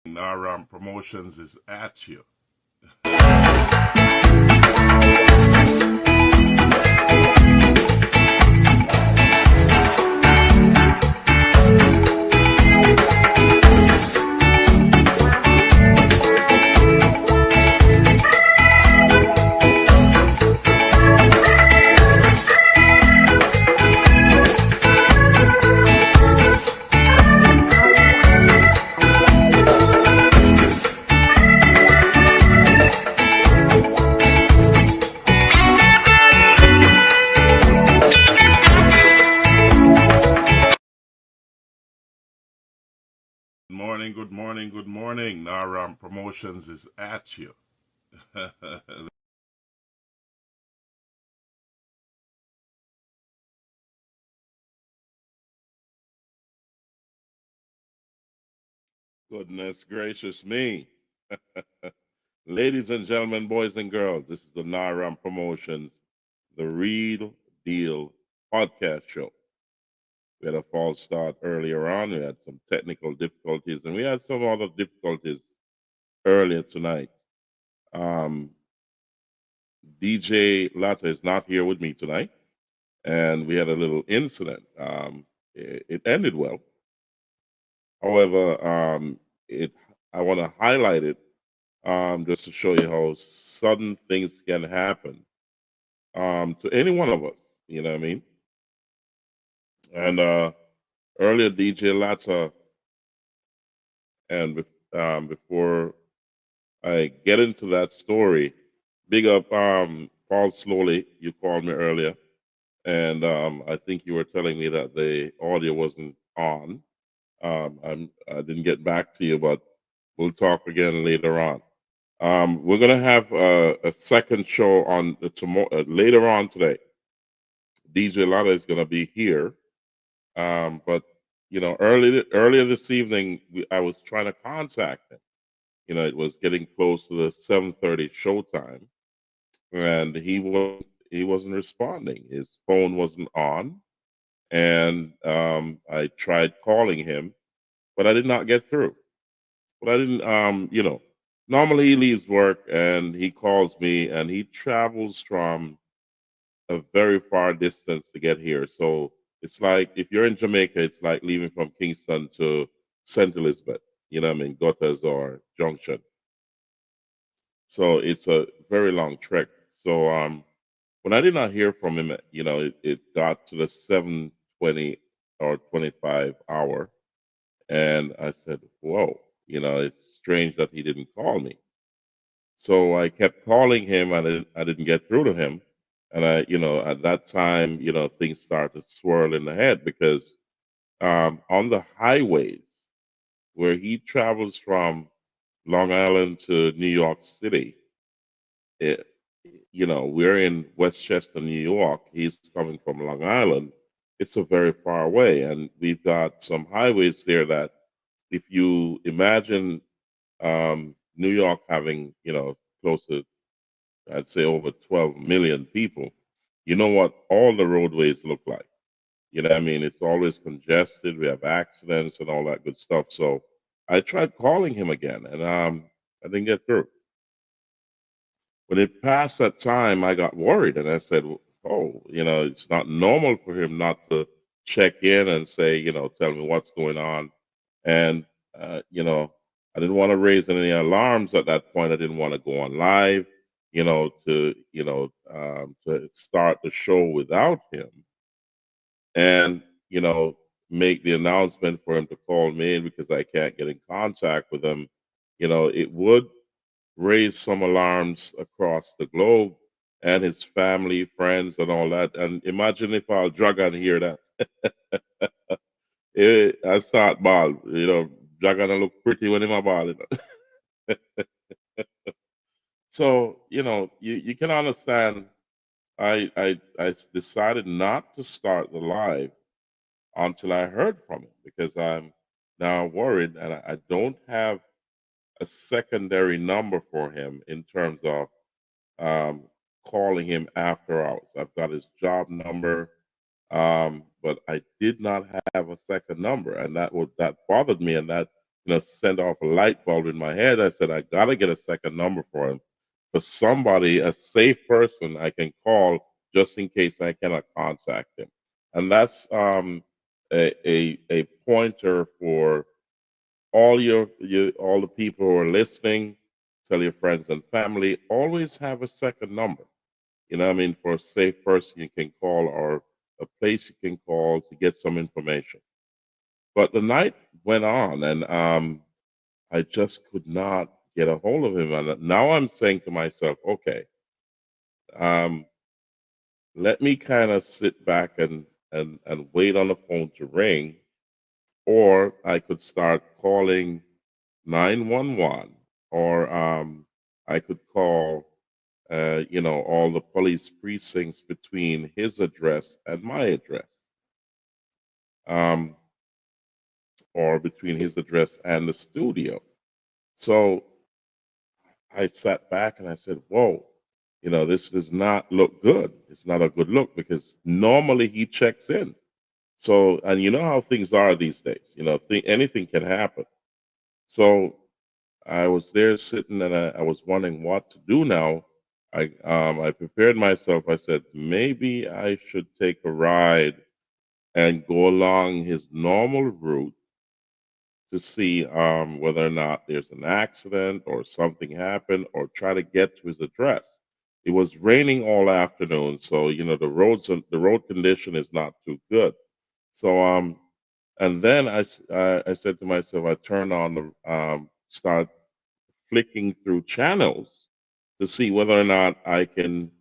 Naram Promotions is at you. Good morning, good morning. Naram Promotions is at you. Goodness gracious me. Ladies and gentlemen, boys and girls, this is the Naram Promotions, the Real Deal podcast show. We had a false start earlier on. We had some technical difficulties, and we had some other difficulties earlier tonight. DJ Latta is not here with me tonight, and we had a little incident. It ended well. However, I want to highlight it just to show you how sudden things can happen to any one of us. You know what I mean? And earlier, DJ Latta, and before I get into that story, big up Paul Slowly. You called me earlier, and I think you were telling me that the audio wasn't on. I didn't get back to you, but we'll talk again later on. We're gonna have a second show on tomorrow later on today. DJ Lotta is gonna be here, but you know, earlier this evening, I was trying to contact him. You know, it was getting close to the 7:30 showtime, and he wasn't responding. His phone wasn't on, and I tried calling him, but I did not get through. But I didn't, you know, normally he leaves work and he calls me, and he travels from a very far distance to get here. So it's like if you're in Jamaica, it's like leaving from Kingston to St. Elizabeth, you know what I mean, Gutters or Junction. So it's a very long trek. So when I did not hear from him, you know, it got to the 7:20 or 25 hour, and I said, "Whoa, you know, it's strange that he didn't call me." So I kept calling him, and I didn't get through to him. And you know, at that time, you know, things started to swirl in the head because on the highways where he travels from Long Island to New York City, it, you know, we're in Westchester, New York. He's coming from Long Island. It's a very far away, and we've got some highways there that, if you imagine New York having, you know, close to, I'd say, over 12 million people, you know what all the roadways look like. You know what I mean? It's always congested. We have accidents and all that good stuff. So I tried calling him again, and I didn't get through. When it passed that time, I got worried, and I said, "Oh, you know, it's not normal for him not to check in and say, you know, tell me what's going on." And you know, I didn't want to raise any alarms at that point. I didn't want to go on live, you know, to start the show without him, and you know, make the announcement for him to call me in because I can't get in contact with him. You know, it would raise some alarms across the globe, and his family, friends, and all that. And imagine if our dragon hear that. I start ball, you know, dragon look pretty when him a ball. You know? So, you know, you can understand. I decided not to start the live until I heard from him because I'm now worried, and I don't have a secondary number for him in terms of um, calling him after hours. I've got his job number, but I did not have a second number, and that bothered me, and that send off a light bulb in my head. I said, I got to get a second number for him, for somebody, a safe person I can call just in case I cannot contact him. And that's a pointer for all the people who are listening. Tell your friends and family, always have a second number. I mean, for a safe person you can call, or a place you can call to get some information. But the night went on, and I just could not get a hold of him. And now I'm saying to myself, okay, um, let me kind of sit back and wait on the phone to ring, or I could start calling 911, or I could call, all the police precincts between his address and my address, um, or between his address and the studio. So I sat back and I said, whoa, this does not look good. It's not a good look, because normally he checks in. So, and you know how things are these days, anything can happen. So I was there sitting, and I was wondering what to do now. I prepared myself. I said, maybe I should take a ride and go along his normal route to see whether or not there's an accident or something happened, or try to get to his address. It was raining all afternoon, so the road condition is not too good. So and then I said to myself, I turned on the start flicking through channels to see whether or not I can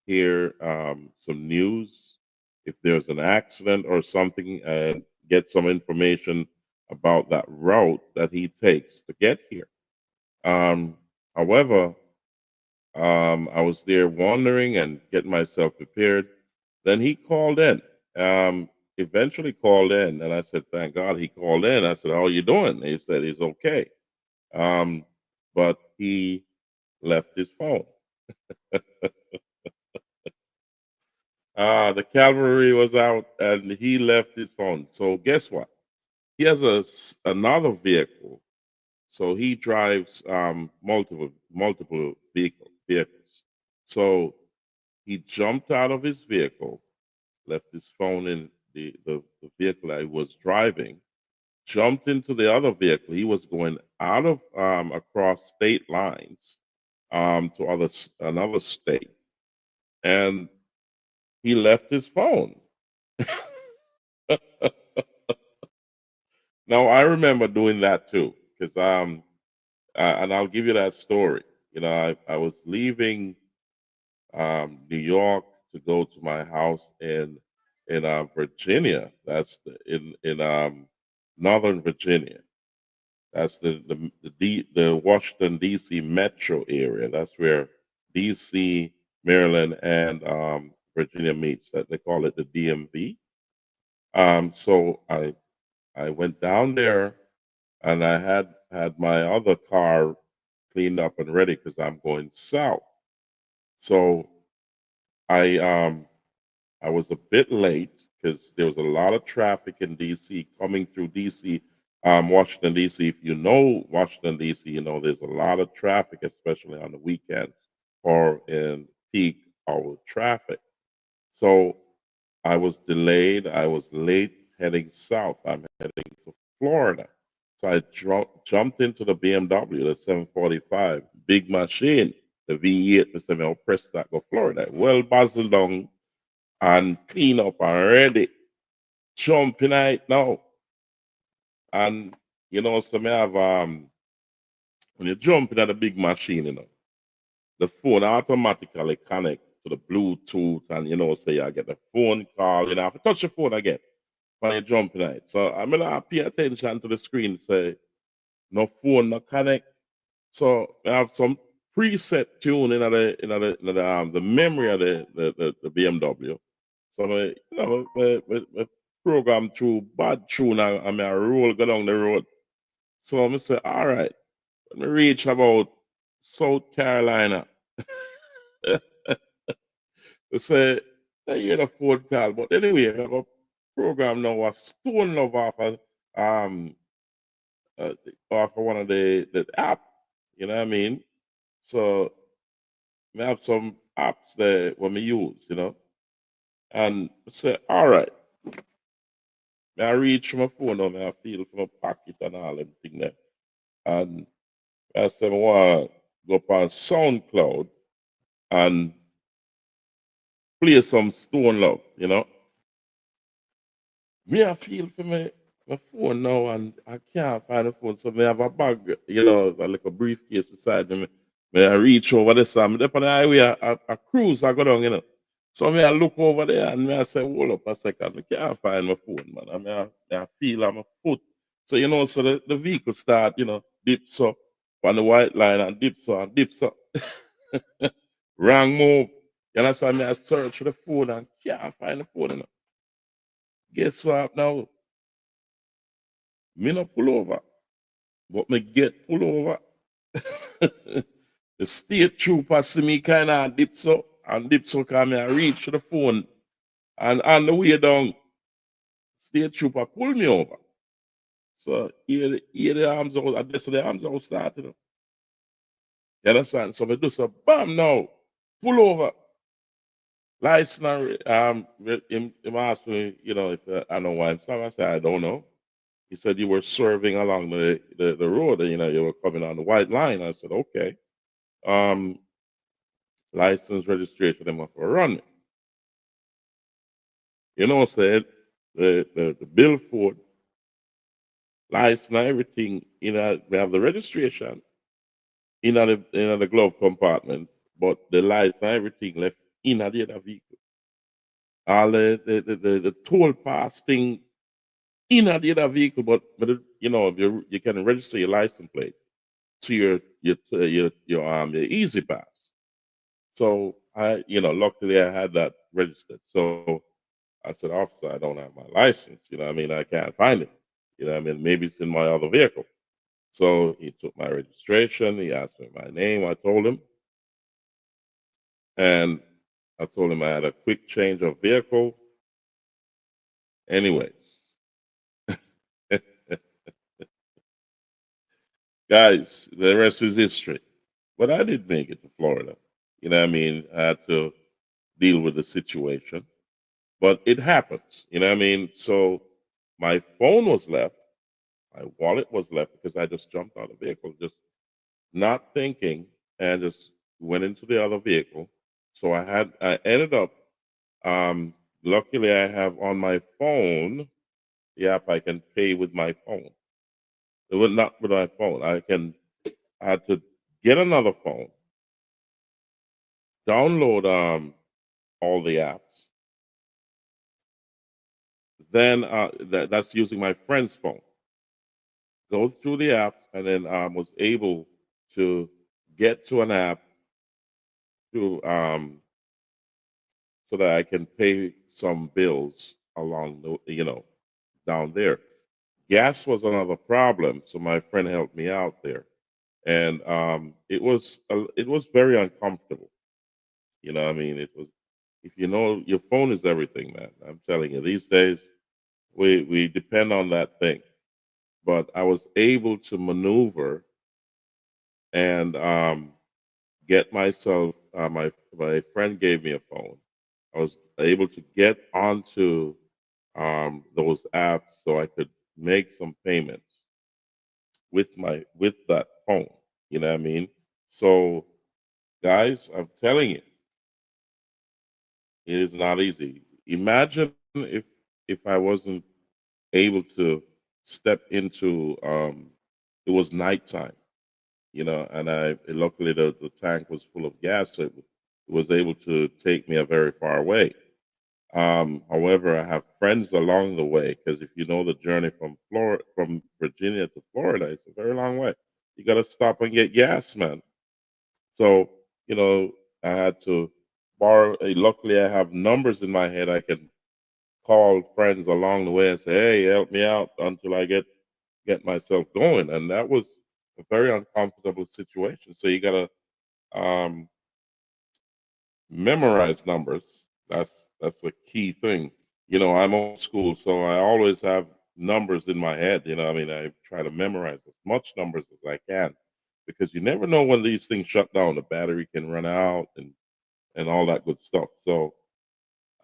hear some news, if there's an accident or something, and get some information about that route that he takes to get here. Um, However, I was there wandering and getting myself prepared. Then he called in. Eventually called in, and I said, "Thank God he called in." I said, "How are you doing?" He said, "He's okay," um, but he left his phone. The cavalry was out, and he left his phone. So guess what? He has another vehicle. So he drives multiple vehicles. So he jumped out of his vehicle, left his phone in the vehicle that he was driving, jumped into the other vehicle. He was going out of across state lines to another state, and he left his phone. Now I remember doing that too, because and I'll give you that story. I was leaving New York to go to my house in Virginia. That's in Northern Virginia. That's the Washington D.C. metro area. That's where D.C., Maryland, and Virginia meets. That they call it the DMV. So I went down there, and I had my other car cleaned up and ready because I'm going south. So I um I was a bit late because there was a lot of traffic in DC coming through DC, Washington DC. If you know Washington DC, there's a lot of traffic, especially on the weekends or in peak hour traffic. So I was delayed. I was late heading south. I'm heading to Florida. So I jumped into the BMW, the 745, big machine, the V8, the 7 press that go Florida. Well, buzzing down and clean up and ready. Jumping out now. And so me have when you jump in at a big machine, the phone automatically connect to the Bluetooth, and say I get the phone call, I have to touch the phone again when you jump in it. So I'm gonna pay attention to the screen, say no phone, no connect. So I have some preset tune in the memory of the BMW. So I program through bad tune, and I roll go down the road. So I say, all right, when I reach about South Carolina, I say, I hear the phone call. But anyway, I have a program now, a stone love off of off of one of the app. You know what I mean? So we have some apps that when we use, and say, all right, I reach from my phone now, I feel from my pocket and all everything there. And I said, I want to go up on SoundCloud and play some Stone Love. Me, I feel for my phone now, and I can't find the phone. So me have a bag, like a briefcase beside me. Me I reach over there, so I'm up on the highway, I cruise, I go down. So me I look over there and me I say, hold up a second, I can't find my phone, man. I feel on my foot. So so the vehicle start, dips up on the white line and dips up and dips up. Wrong move. You understand me? I search for the phone and can't find the phone. Guess what now? Me not pull over, but me get pull over. The state trooper see me kind of dip so come I reach to the phone, and on the way down, state trooper pull me over. So here the arms out, I guess the arms out started. You understand? So me do so bam now, pull over. License, him asked me, if I know why I'm sorry. I said, I don't know. He said you were swerving along the road, and you were coming on the white line. I said, okay. Um, license registration, them have to run me. Said the billboard, license, everything, we have the registration in the glove compartment, but the license, everything left in the other vehicle. All the toll pass thing in the other vehicle, but you can register your license plate to your Easy Pass. So luckily I had that registered. So I said, officer, I don't have my license. I can't find it. Maybe it's in my other vehicle. So he took my registration. He asked me my name. I told him, and I told him I had a quick change of vehicle. Anyways, guys, the rest is history. But I did make it to Florida. I had to deal with the situation, but it happens. So my phone was left, my wallet was left because I just jumped out of the vehicle, just not thinking, and just went into the other vehicle. So I ended up, luckily I have on my phone the app I can pay with my phone. It was not with my phone. I had to get another phone, download all the apps. Then that's using my friend's phone. Go through the apps and then was able to get to an app to so that I can pay some bills along down there. Gas was another problem, so my friend helped me out there, and it was very uncomfortable. It was, if your phone is everything, man. I'm telling you, these days we depend on that thing. But I was able to maneuver and get myself. My friend gave me a phone. I was able to get onto those apps so I could make some payments with that phone. You know what I mean? So, guys, I'm telling you, it is not easy. Imagine if I wasn't able to step into. It was nighttime, and I luckily the tank was full of gas, so it was able to take me a very far way. However, I have friends along the way because if you know the journey from Virginia to Florida, it's a very long way. You got to stop and get gas, man. So you know, I had to borrow. Luckily, I have numbers in my head. I can call friends along the way and say, "Hey, help me out until I get myself going." And that was a very uncomfortable situation. So you got to memorize numbers. That's a key thing. I'm old school, so I always have numbers in my head. I mean, I try to memorize as much numbers as I can because you never know when these things shut down. The battery can run out and all that good stuff. So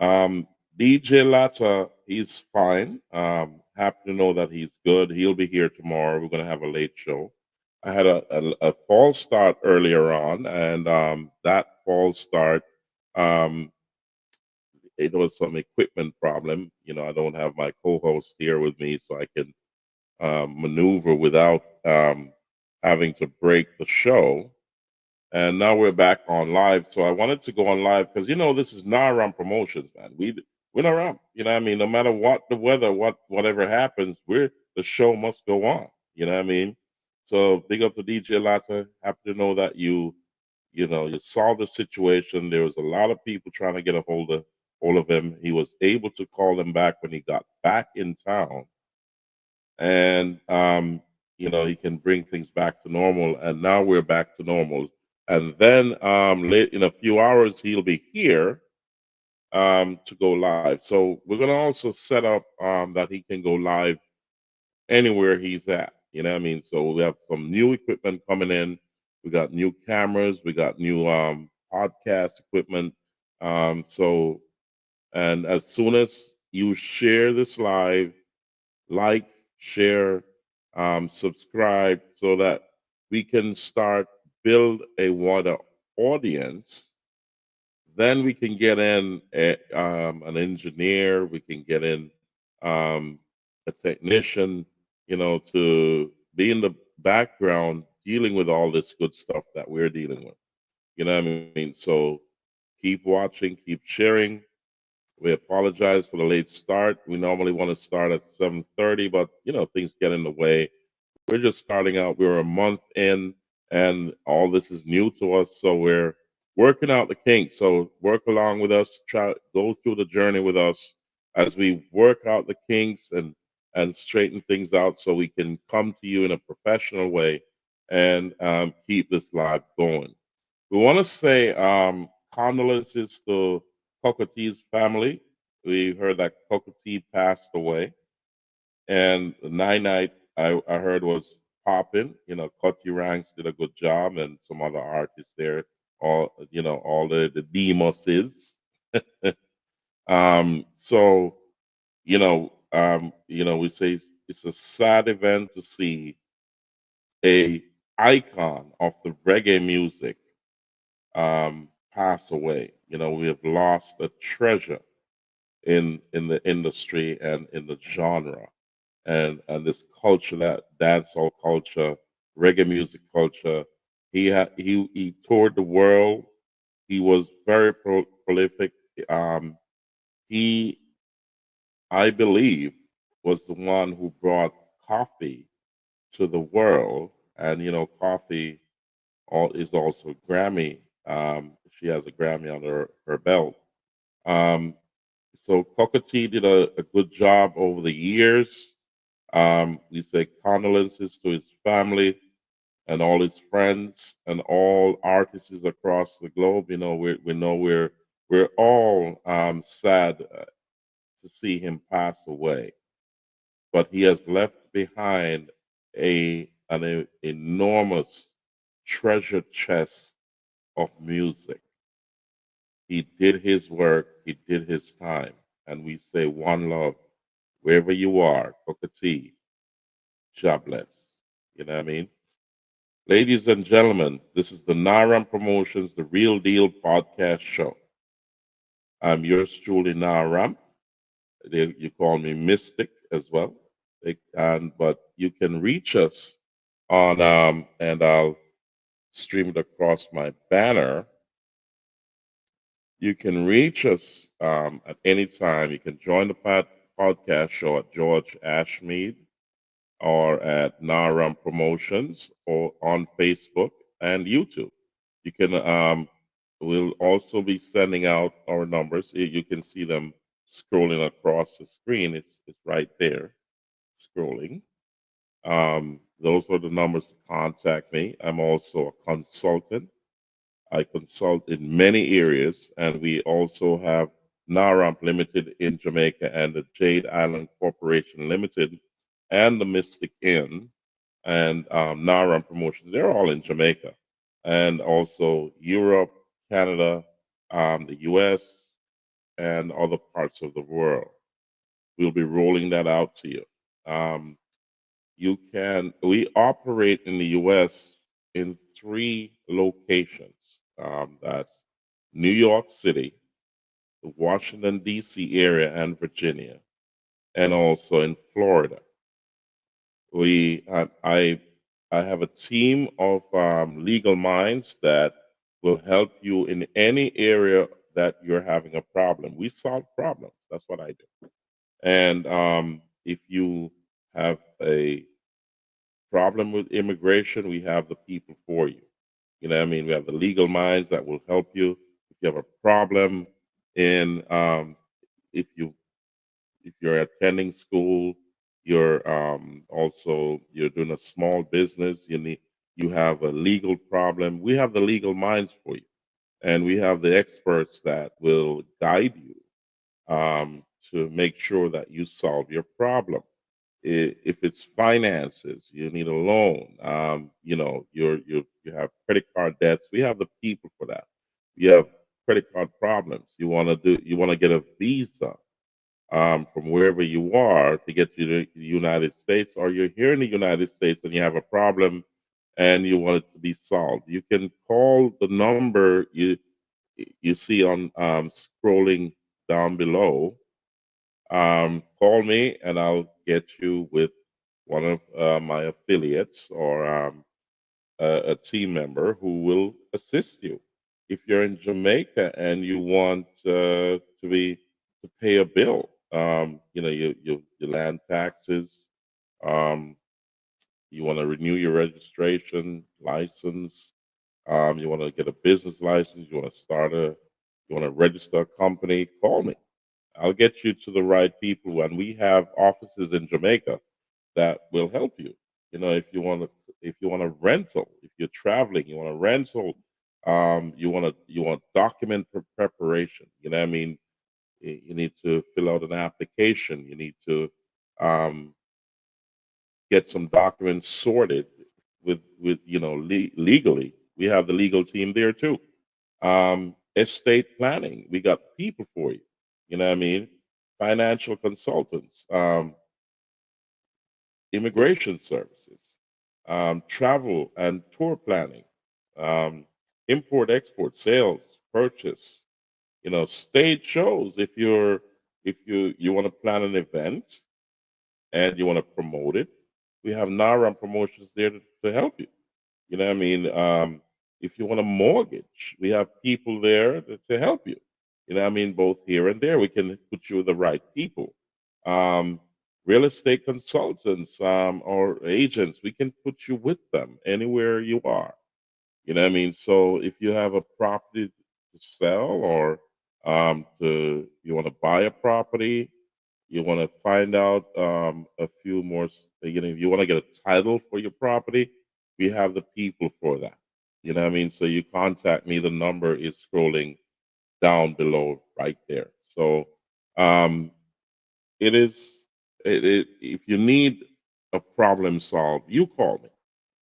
um, DJ Latta, he's fine. Happy to know that he's good. He'll be here tomorrow. We're going to have a late show. I had a false start earlier on, and that false start, um, it was some equipment problem. I don't have my co-host here with me, so I can maneuver without having to break the show. And now we're back on live. So I wanted to go on live because this is Naram Promotions, man. We're not around. I mean, no matter what the weather, whatever happens, the show must go on. You know what I mean? So big up to DJ Latta. Happy to know that you solved the situation. There was a lot of people trying to get a hold of him. He was able to call them back when he got back in town, and he can bring things back to normal. And now we're back to normal. And then late in a few hours, he'll be here to go live. So we're gonna also set up that he can go live anywhere he's at. You know what I mean? So we have some new equipment coming in. We got new cameras. We got new podcast equipment. So, and as soon as you share this live, like, share, subscribe, so that we can start build a wider audience. Then we can get in an engineer. We can get in a technician, to be in the background dealing with all this good stuff that we're dealing with. You know what I mean? So keep watching, keep sharing. We apologize for the late start. We normally want to start at 7:30, but things get in the way. We're just starting out. We're a month in, and all this is new to us. So we're working out the kinks. So work along with us. Try go through the journey with us as we work out the kinks and straighten things out, so we can come to you in a professional way and keep this live going. We want to say condolences to Cocotee's family. We heard that Cocotee passed away, and the night I heard was popping. Cutty Ranks did a good job, and some other artists there. All the Demoses. So we say it's a sad event to see a icon of the reggae music pass away. We have lost a treasure in the industry and in the genre, and this culture, that dancehall culture, reggae music culture. He toured the world. He was very prolific. He, I believe, was the one who brought coffee to the world, and coffee is also a Grammy. She has a Grammy on her belt. Um, so Cockatee did a good job over the years. We say condolences to his family and all his friends and all artists across the globe. We know we're all sad to see him pass away, but he has left behind an enormous treasure chest of music. He did his work, he did his time, and we say one love wherever you are, Cockatee, God bless. You know what I mean? Ladies and gentlemen, this is the Naram Promotions, the Real Deal podcast show. I'm yours truly, Naram. You call me Mystic as well. But you can reach us on, and I'll stream it across my banner. You can reach us at any time. You can join the podcast show at George Ashmead or at Naram Promotions or on Facebook and YouTube. You can we'll also be sending out our numbers. You can see them scrolling across the screen. It's right there, scrolling. Those are the numbers to contact me. I'm also a consultant. I consult in many areas, and we also have NARAMP Limited in Jamaica and the Jade Island Corporation Limited and the Mystic Inn and Naran Promotions. They're all in Jamaica, and also Europe, Canada, the U.S., and other parts of the world. We'll be rolling that out to you. Um, we operate in the U.S. in three locations. That's New York City, the Washington, D.C. area, and Virginia, and also in Florida. We, I have a team of legal minds that will help you in any area that you're having a problem. We solve problems. That's what I do. And if you have a problem with immigration, we have the people for you. You know what I mean? We have the legal minds that will help you. If you have a problem in, if you if you're attending school, you're doing a small business, you have a legal problem. We have the legal minds for you, and we have the experts that will guide you to make sure that you solve your problem. If it's finances, you need a loan. You have credit card debts. We have the people for that. You have credit card problems. You want to get a visa from wherever you are to get to the United States, or you're here in the United States and you have a problem and you want it to be solved. You can call the number you see on scrolling down below. Call me and I'll get you with one of my affiliates or a team member who will assist you. If you're in Jamaica and you want to pay a bill, your land taxes, um, you want to renew your registration license, you want to get a business license, you want to register a company, call me. I'll get you to the right people, and we have offices in Jamaica that will help you. If you want a rental, if you're traveling, you want a rental, you want document preparation. You know what I mean? You need to fill out an application. You need to um, get some documents sorted with legally. We have the legal team there too. Estate planning, we got people for you. You know what I mean? Financial consultants, immigration services, travel and tour planning, um, import export sales, purchase. Stage shows. If you want to plan an event and you want to promote it, we have Nara Promotions there to help you. You know what I mean? If you want a mortgage, we have people there to help you. You know what I mean? Both here and there, we can put you with the right people. Um, Real estate consultants or agents, we can put you with them anywhere you are. You know what I mean? So if you have a property to sell or you want to buy a property, you want to find out a few more, if you want to get a title for your property, we have the people for that. You know what I mean? So you contact me. The number is scrolling down below right there. So um, it is, if you need a problem solved, you call me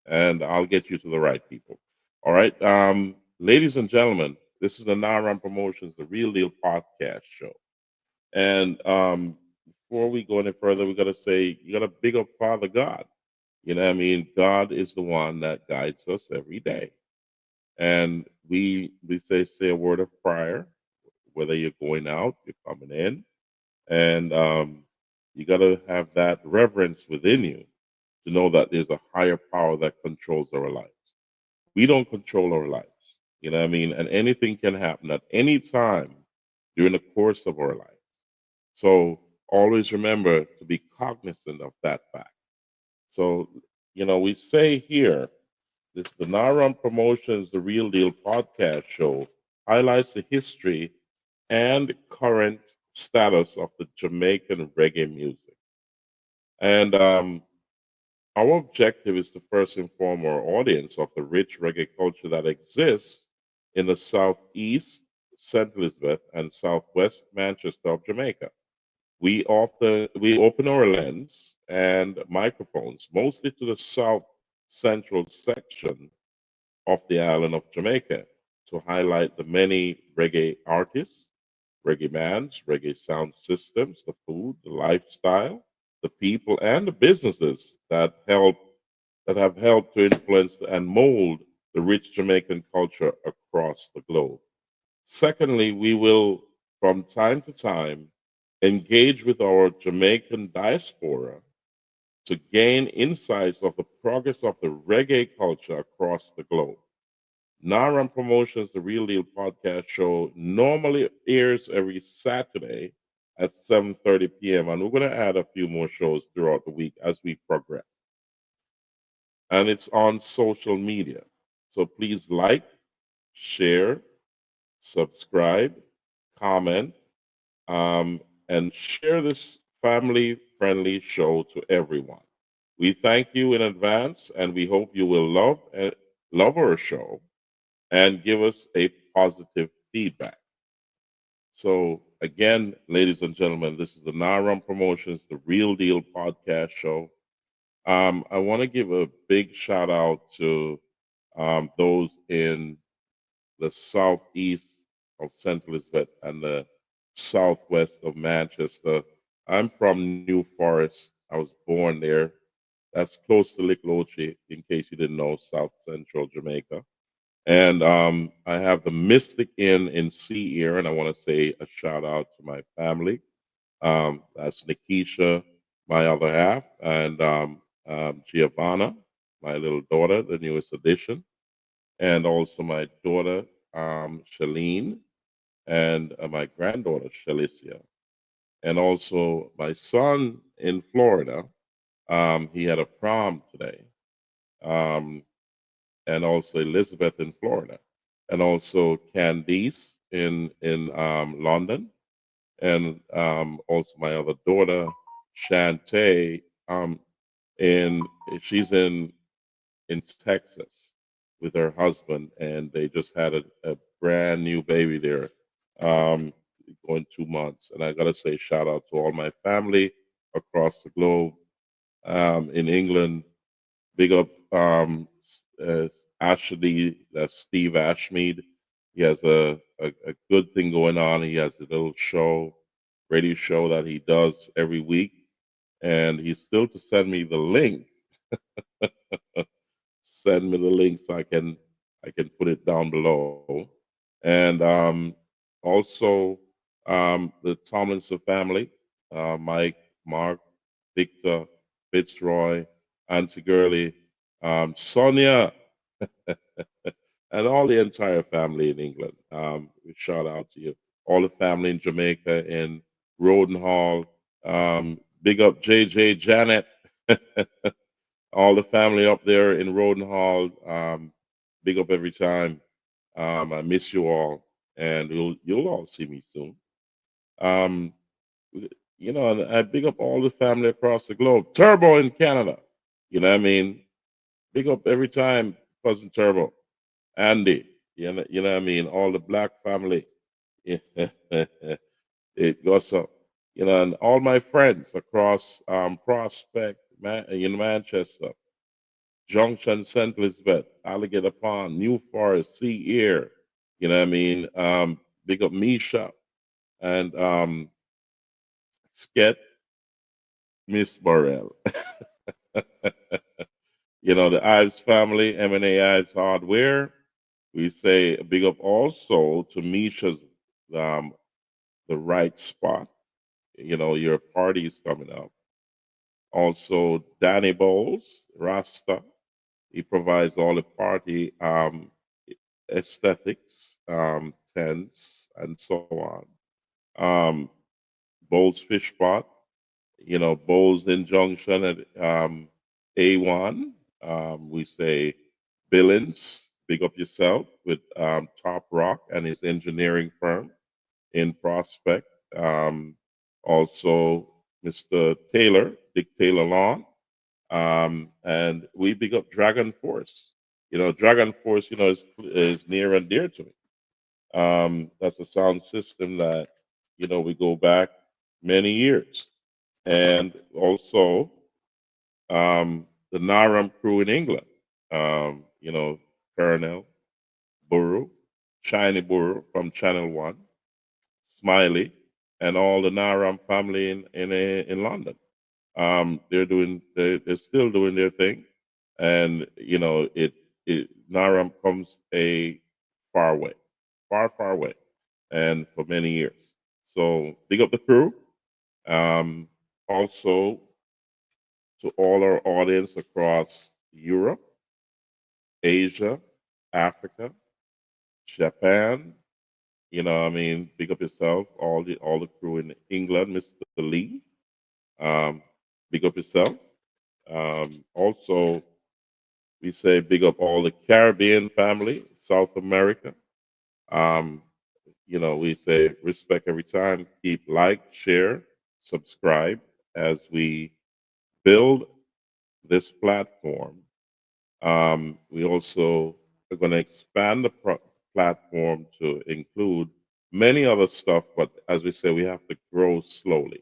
and I'll get you to the right people. All right. Ladies and gentlemen, this is the Naran Promotions, the Real Deal Podcast Show. And before we go any further, we got to say, you got to big up Father God. You know what I mean? God is the one that guides us every day. And we say a word of prayer, whether you're going out, you're coming in. And you got to have that reverence within you to know that there's a higher power that controls our lives. We don't control our lives. You know what I mean? And anything can happen at any time during the course of our life. So always remember to be cognizant of that fact. So, we say here, this the Naram Promotions, the Real Deal podcast show highlights the history and current status of the Jamaican reggae music. And our objective is to first inform our audience of the rich reggae culture that exists in the southeast, St. Elizabeth, and southwest Manchester of Jamaica. We open our lens and microphones, mostly to the south central section of the island of Jamaica, to highlight the many reggae artists, reggae bands, reggae sound systems, the food, the lifestyle, the people, and the businesses that have helped to influence and mold the rich Jamaican culture across the globe. Secondly, we will, from time to time, engage with our Jamaican diaspora to gain insights of the progress of the reggae culture across the globe. Naram Promotions, the Real Deal podcast show, normally airs every Saturday at 7:30 p.m. And we're going to add a few more shows throughout the week as we progress. And it's on social media. So please like, share, subscribe, comment, um, and share this family friendly show to everyone. We thank you in advance, and we hope you will love our show and give us a positive feedback. So, again, ladies and gentlemen, this is the Naram Promotions, the Real Deal podcast show. I want to give a big shout out to those in the southeast of St. Elizabeth and the southwest of Manchester. I'm from New Forest. I was born there. That's close to Lickloche, in case you didn't know, South Central Jamaica. And I have the Mystic Inn in Sea Ear, and I want to say a shout out to my family. That's Nikisha, my other half, and Giovanna, my little daughter, the newest addition, and also my daughter, Shalene, and my granddaughter, Shalicia, and also my son in Florida. He had a prom today. Um, and also Elizabeth in Florida, and also Candice in London, and also my other daughter Shantae in she's in Texas with her husband, and they just had a brand new baby there, um, going 2 months. And I gotta say, shout out to all my family across the globe, in England. Big up uh, Ashley, Steve Ashmead. He has a good thing going on. He has a little show, radio show that he does every week. And he's still to send me the link. Send me the link so I can put it down below. And also the Tomlinson family, Mike, Mark, Victor, Fitzroy, Auntie Gurley, Sonia, and all the entire family in England. Shout out to you. All the family in Jamaica, in Roden Hall. Big up JJ, Janet, all the family up there in Roden Hall. Big up every time. I miss you all, and you'll all see me soon. Um, and I big up all the family across the globe. Turbo in Canada, you know what I mean? Big up every time, cousin Turbo, Andy, you know what I mean? All the black family, it goes up, and all my friends across Prospect, in Manchester, Junction, St. Elizabeth, Alligator Pond, New Forest, Sea Ear, you know what I mean? Big up Misha and Sket, Miss Burrell. The Ives family, M&A Ives Hardware. We say a big up also to Misha's um, The Right Spot. Your party is coming up. Also, Danny Bowles, Rasta. He provides all the party aesthetics, tents, and so on. Bowles Fish Spot, Bowles Injunction at A1. We say Billings, big up yourself with Top Rock and his engineering firm in Prospect. Um, Also, Mr. Taylor, Dick Taylor Lawn. And we big up Dragon Force. Dragon Force, is near and dear to me. That's a sound system that we go back many years. And also, The Naram crew in England, you know, Colonel Burrow, Shiny Burrow from Channel One, Smiley, and all the Naram family in London. They're still doing their thing, and you know it Naram comes a far way, far away, and for many years. So big up the crew. Um, Also to all our audience across Europe, Asia, Africa, Japan. You know, I mean, big up yourself, all the crew in England, Mr. Lee. Um, big up yourself. Also, we say big up all the Caribbean family, South America. Um, you know, we say respect every time. Keep like, share, subscribe as we build this platform. We also are going to expand the platform to include many other stuff, but as we say, we have to grow slowly.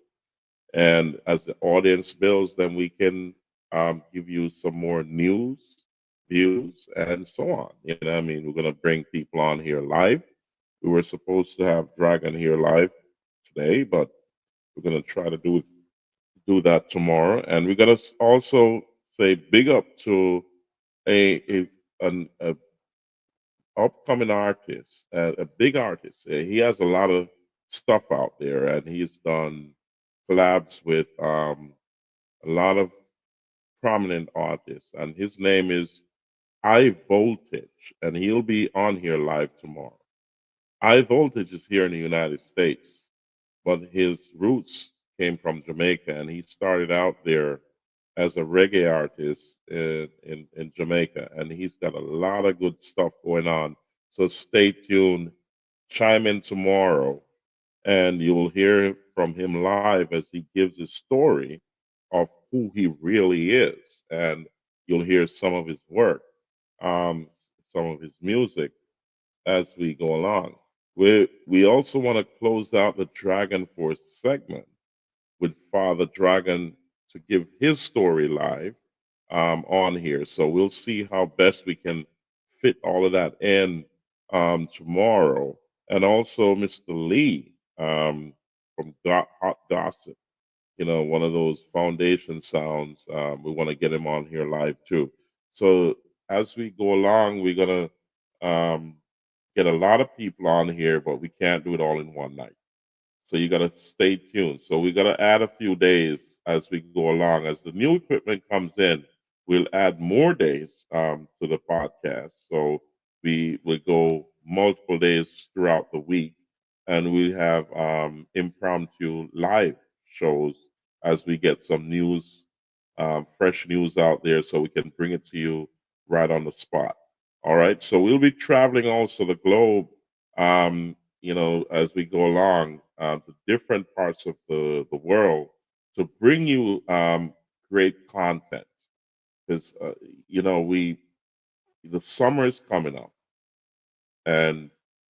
And as the audience builds, then we can give you some more news, views, and so on. You know, I mean, we're going to bring people on here live. We were supposed to have Dragon here live today, but we're going to try to do that tomorrow. And we're going to also say big up to a an upcoming artist, a big artist. He has a lot of stuff out there, and he's done collabs with a lot of prominent artists. And his name is High Voltage, and he'll be on here live tomorrow. High Voltage is here in the United States, but his roots came from Jamaica, and he started out there as a reggae artist in Jamaica, and he's got a lot of good stuff going on. So stay tuned, chime in tomorrow, and you'll hear from him live as he gives his story of who he really is, and you'll hear some of his work, um, some of his music as we go along. We also want to close out the Dragon Force segment with Father Dragon to give his story live on here. So we'll see how best we can fit all of that in tomorrow. And also Mr. Lee from Hot Gossip, you know, one of those foundation sounds. We want to get him on here live too. So as we go along, we're going to get a lot of people on here, but we can't do it all in one night. So you got to stay tuned. So we got to add a few days as we go along. As the new equipment comes in, we'll add more days to the podcast. So we will go multiple days throughout the week, and we have impromptu live shows as we get some news, fresh news out there, so we can bring it to you right on the spot. All right. So we'll be traveling also the globe, you know, as we go along to different parts of the world to bring you great content. Because, you know, the summer is coming up, and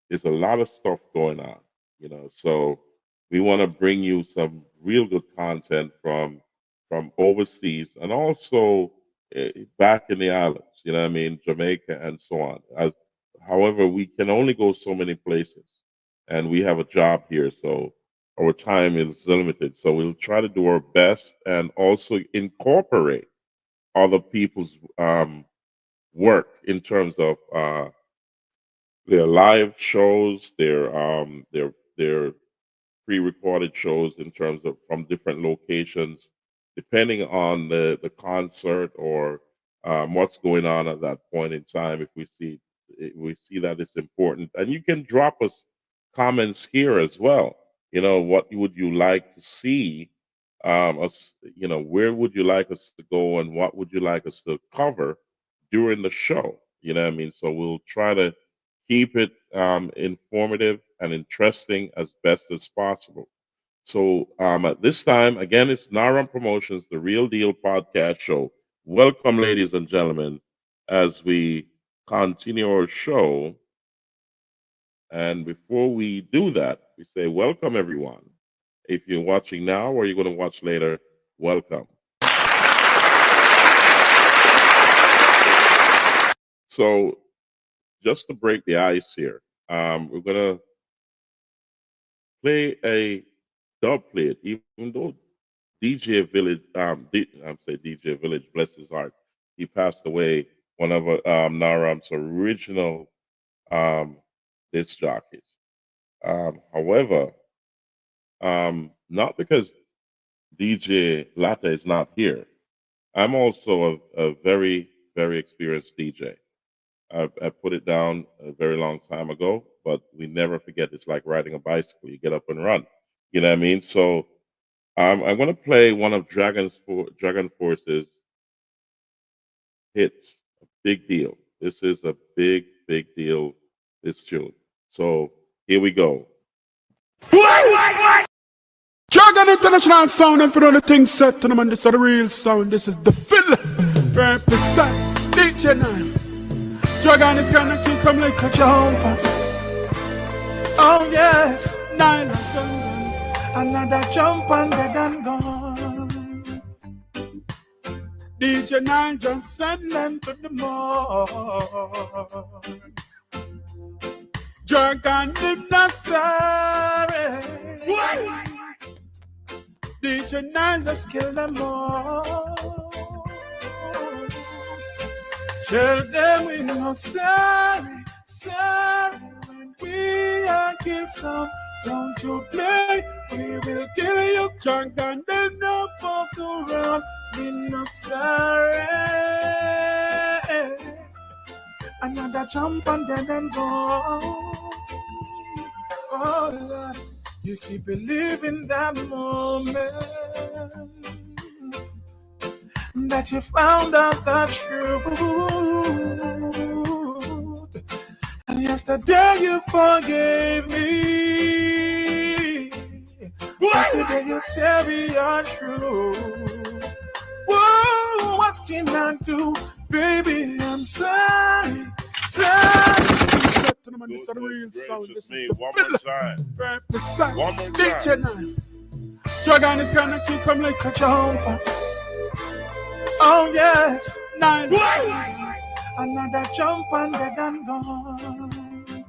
there's a lot of stuff going on, you know. So we want to bring you some real good content from overseas and also back in the islands, you know what I mean, Jamaica and so on. However, we can only go so many places, and we have a job here, so our time is limited. So we'll try to do our best and also incorporate other people's work in terms of their live shows, their pre-recorded shows in terms of from different locations, depending on the concert or what's going on at that point in time. If we see that it's important, and you can drop us comments here as well. You know, what would you like to see us? You know, where would you like us to go, and what would you like us to cover during the show? You know what I mean? So we'll try to keep it informative and interesting as best as possible. So at this time, again, it's Naram Promotions, the Real Deal Podcast Show. Welcome, ladies and gentlemen, as we continue our show. And before we do that, we say welcome, everyone. If you're watching now or you're going to watch later, welcome. So just to break the ice here, we're gonna play a dub plate, even though DJ Village, I'm say DJ Village, bless his heart, he passed away. One of Naram's original disc jockeys. However, not because DJ Latte is not here. I'm also a very, very experienced DJ. I put it down a very long time ago, but we never forget it's like riding a bicycle. You get up and run. You know what I mean? So I'm going to play one of Dragon Force's hits. A big deal. This is a big, big deal, this tune. So here we go. Dragon International Sound, and for all the things set to them, and this is the real sound. This is the filler. Represent DJ 9. Dragon is gonna kill some like a jumper. Oh yes, 9 of them. Another jump and dead and gone. DJ 9 just send them to the morgue. Dragon did not sorry. DJ 9 just kill them all. Tell them we no sorry, sorry. When we are kill some, don't you play. We will kill you, drunk and then no fuck around. We no sorry. Another jump and then go. Oh Lord. You keep believing that moment that you found out the truth. And yesterday you forgave me, but today you say we are true. Whoa, what can I do? Baby, I'm sorry, sorry. This is the real sound. This is the one more time. One more time. DJ 9. Dragon is gonna kill some like a jumper. Oh yes, 9. Another jump and dead and gone.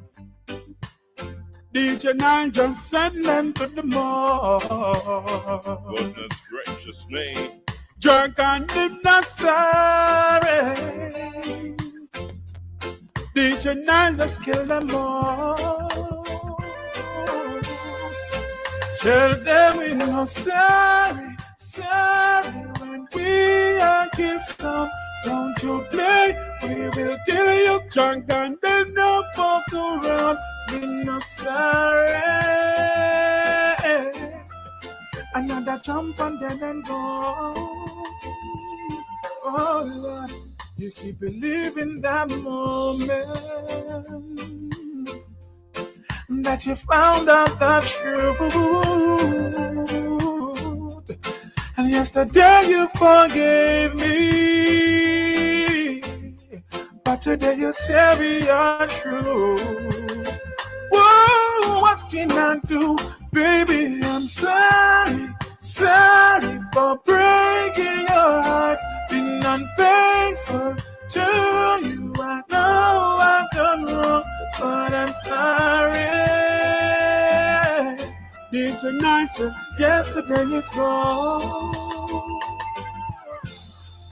DJ 9 just send them to the morgue. Goodness gracious me. Dragon did not sorry. DJ 9 just kill them all. Tell them we no sorry, sorry. When we are kill some, don't you play. We will kill you, drunk and then no fuck around. We no sorry. Another jump and then go. Oh Lord. You keep believing that moment that you found out the truth. And yesterday you forgave me, but today you say we are true. Whoa, what can I do? Baby, I'm sorry, sorry for breaking your heart. Been unfaithful to you. I know I've done wrong, but I'm sorry. DJ 9 said yesterday is gone.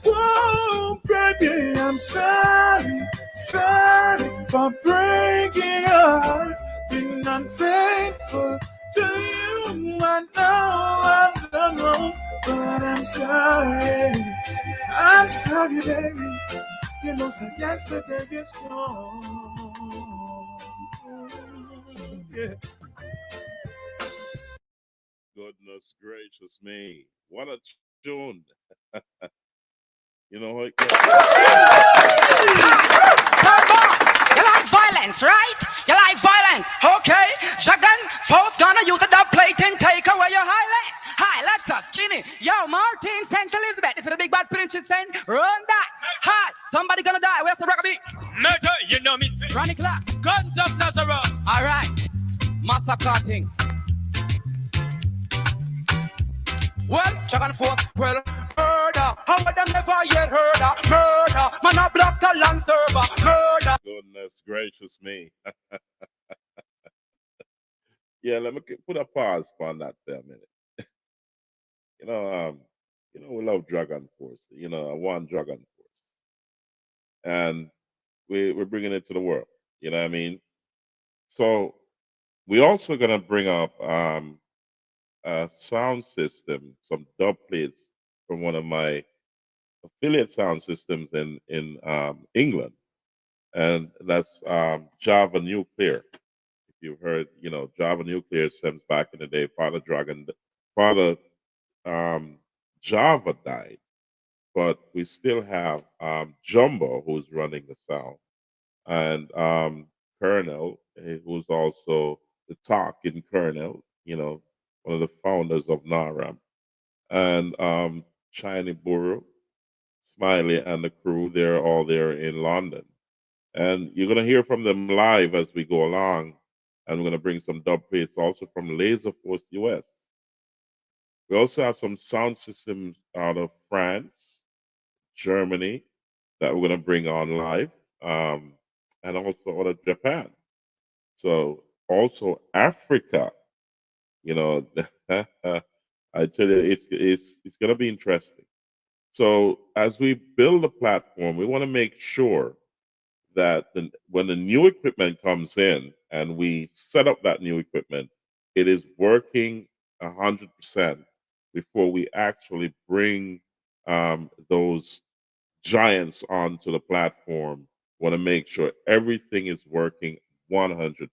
Whoa, baby, I'm sorry, sorry for breaking your heart. Been unfaithful to you. I know I've done wrong, but I'm sorry. I'm sorry, baby. You know, so yesterday is gone. Yeah. Goodness gracious me. What a tune. You know what? You like violence, right? You like violence. Okay. Dragon Force gonna use the dub plate and take away your highlights. Highlights, skinny. Yo, Martin, St. Elizabeth. This is the big bad princess saying, run that. Hi. Somebody gonna die. Where's the rugby? Murder, you know me. Ronnie Clark. Guns of Nazareth. All right. Massacre thing. Well, Dragon Force, well, murder. How would them never yet heard of murder? Man, a block the land server. Murder. Goodness gracious me. Yeah, let me put a pause on that for a minute. You know, we love Dragon Force. I want Dragon Force, and we're bringing it to the world. You know what I mean? So we're also gonna bring up a sound system, some dub plates from one of my affiliate sound systems in England, and that's Java Nuclear. If you've heard, Java Nuclear since back in the day, Father um, Java died, but we still have Jumbo who's running the sound, and Colonel, who's also the talk in Colonel, one of the founders of NARAM, and Shiny Buru, Smiley, and the crew. They're all there in London. And you're going to hear from them live as we go along. And we're going to bring some dub plates also from Laser Force US. We also have some sound systems out of France, Germany, that we're going to bring on live, and also out of Japan. So also Africa, you know, I tell you, it's going to be interesting. So as we build a platform, we want to make sure that when the new equipment comes in and we set up that new equipment, it is working 100% before we actually bring those giants onto the platform. Want to make sure everything is working 100%.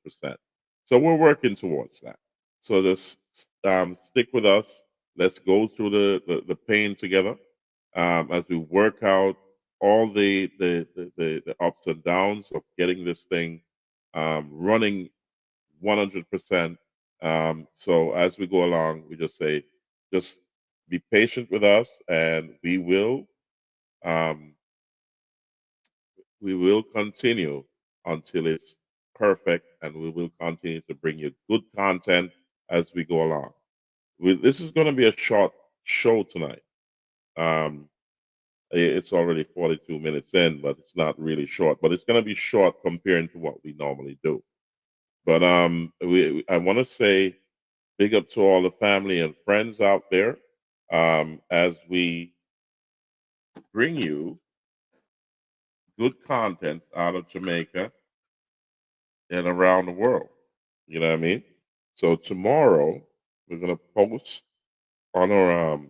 So we're working towards that. So just stick with us. Let's go through the pain together as we work out all the ups and downs of getting this thing running 100%. So as we go along, we just say, just be patient with us, and um, we will continue until it's perfect, and we will continue to bring you good content as we go along. This is going to be a short show tonight. Um, it's already 42 minutes in, but it's not really short. But it's going to be short comparing to what we normally do. But I want to say big up to all the family and friends out there as we bring you good content out of Jamaica and around the world. You know what I mean? So tomorrow we're gonna post on our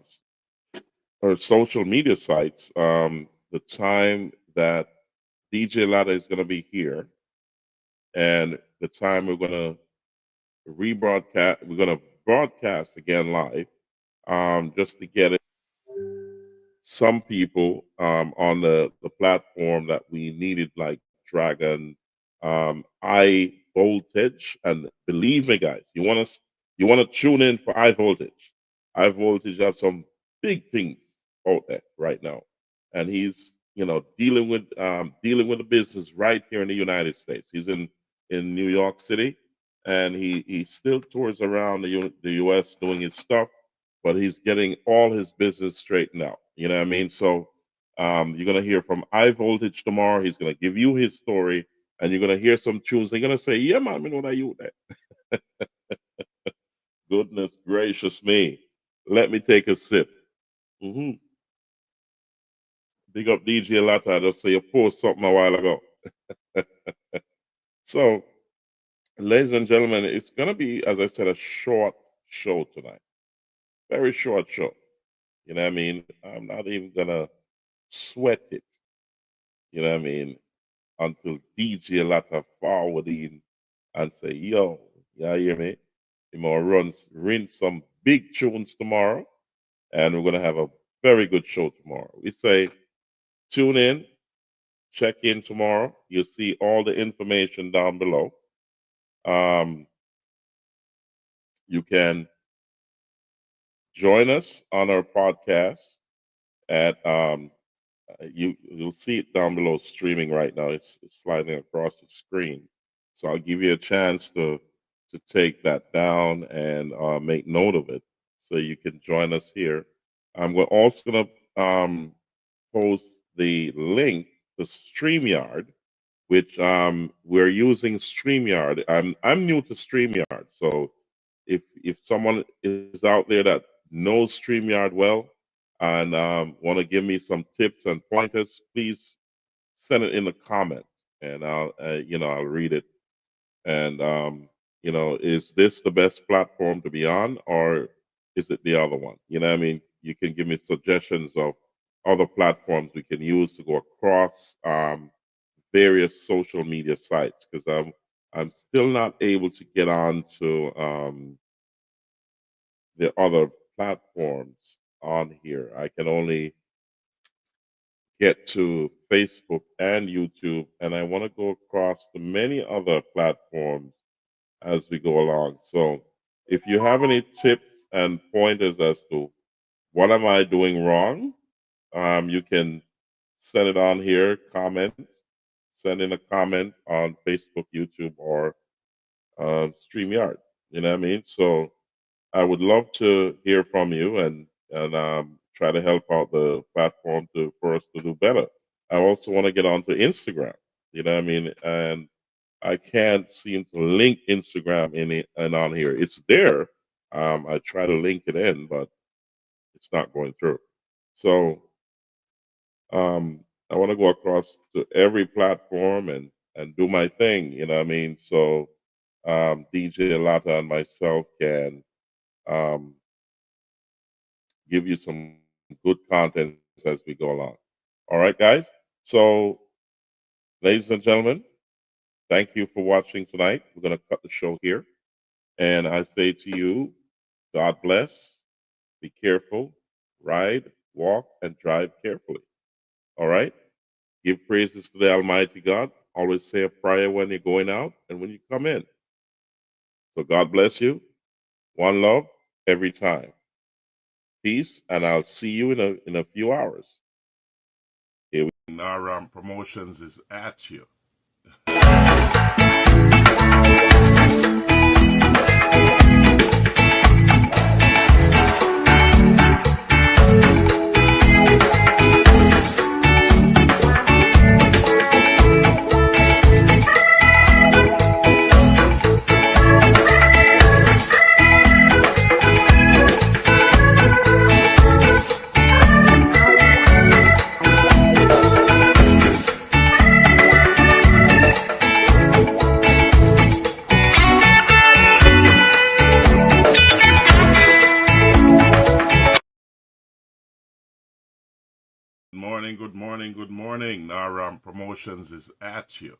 social media sites the time that DJ Latta is gonna be here, and the time we're gonna rebroadcast. We're gonna broadcast again live, just to get some people on the platform that we needed, like Dragon, High Voltage, and believe me, guys, you want to tune in for High Voltage. High Voltage have some big things out there right now, and he's dealing with the business right here in the United States. He's in New York City, and he still tours around the U.S. doing his stuff, but he's getting all his business straightened out. You know what I mean? So you're gonna hear from High Voltage tomorrow. He's gonna give you his story, and you're gonna hear some tunes. They're gonna say, "Yeah, man, I know that you that." Goodness gracious me! Let me take a sip. hmm Big up DJ Latta. I just say you post something a while ago. So, ladies and gentlemen, it's gonna be, as I said, a short show tonight. Very short show. You know what I mean? I'm not even gonna sweat it. You know what I mean? Until DJ Latta forward in and say, yo, yeah, you hear me? We're gonna rinse some big tunes tomorrow, and we're gonna have a very good show tomorrow. We say tune in, check in tomorrow. You'll see all the information down below. Um, you can join us on our podcast at you'll see it down below streaming right now. It's sliding across the screen. So I'll give you a chance to take that down and make note of it, so you can join us here. We're also gonna post the link to StreamYard, which we're using StreamYard. I'm new to StreamYard, so if someone is out there that knows StreamYard well and want to give me some tips and pointers, please send it in the comment, and I'll read it. And is this the best platform to be on, or is it the other one? You know what I mean? You can give me suggestions of other platforms we can use to go across various social media sites, because I'm still not able to get on to the other platforms on here. I can only get to Facebook and YouTube, and I want to go across to many other platforms as we go along. So if you have any tips and pointers as to what am I doing wrong, you can send it on here, comment, send in a comment on Facebook, YouTube, or StreamYard. You know what I mean? So I would love to hear from you and try to help out the platform for us to do better. I also want to get onto Instagram. You know what I mean? And I can't seem to link Instagram in it and on here. It's there. I try to link it in, but it's not going through. So I want to go across to every platform and do my thing. You know what I mean? So DJ Lata and myself can um, give you some good content as we go along. All right, guys. So, ladies and gentlemen, thank you for watching tonight. We're going to cut the show here. And I say to you, God bless, be careful, ride, walk, and drive carefully. All right? Give praises to the Almighty God. Always say a prayer when you're going out and when you come in. So God bless you. One love every time. Peace, and I'll see you in a few hours. Here we Naram Promotions is at you. Good morning. Naram Promotions is at you.